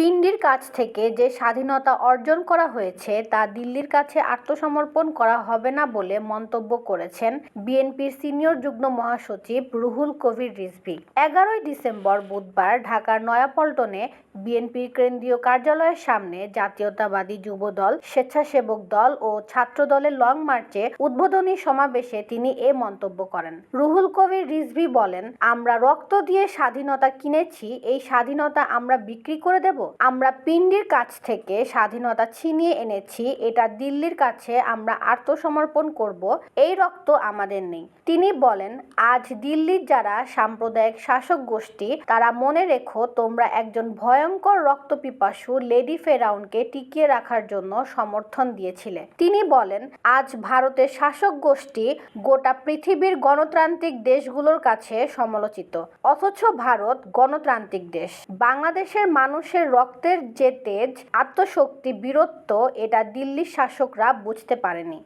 পিন্ডির কাছ থেকে যে স্বাধীনতা অর্জন করা হয়েছে তা দিল্লির কাছে আত্মসমর্পণ করা হবে না বলে মন্তব্য করেছেন বিএনপির সিনিয়র যুগ্ম মহাসচিব রুহুল কবির রিজভী। 11ই ডিসেম্বর বুধবার ঢাকার নয়াপল্টনে বিএনপির কেন্দ্রীয় কার্যালয়ের সামনে জাতীয়তাবাদী যুবদল, স্বেচ্ছাসেবক দল ও ছাত্রদলের লং মার্চে উদ্বোধনী সমাবেশে তিনি এ মন্তব্য করেন। রুহুল কবির রিজভী বলেন, আমরা রক্ত দিয়ে স্বাধীনতা কিনেছি, এই স্বাধীনতা আমরা বিক্রি করে দেব? আমরা পিন্ডির কাছ থেকে স্বাধীনতা ছিনিয়ে এনেছি, এটা দিল্লির কাছে আমরা আত্মসমর্পণ করব, এই রক্ত আমাদের নেই। তিনি বলেন, আজ দিল্লির যারা সাম্প্রদায়িক শাসক গোষ্ঠী তারা মনে রেখো তোমরা একজন ভয়ঙ্কর রক্তপিপাসু লেডি ফেরাউনকে টিকিয়ে রাখার জন্য সমর্থন দিয়েছিলে। তিনি বলেন, আজ ভারতের শাসক গোষ্ঠী গোটা পৃথিবীর গণতান্ত্রিক দেশগুলোর কাছে সমালোচিত, অথচ ভারত গণতান্ত্রিক দেশ। বাংলাদেশের মানুষের রক্তের যে তেজ, আত্মশক্তি, বীরত্ব, এটা দিল্লির শাসকরা বুঝতে পারেনি।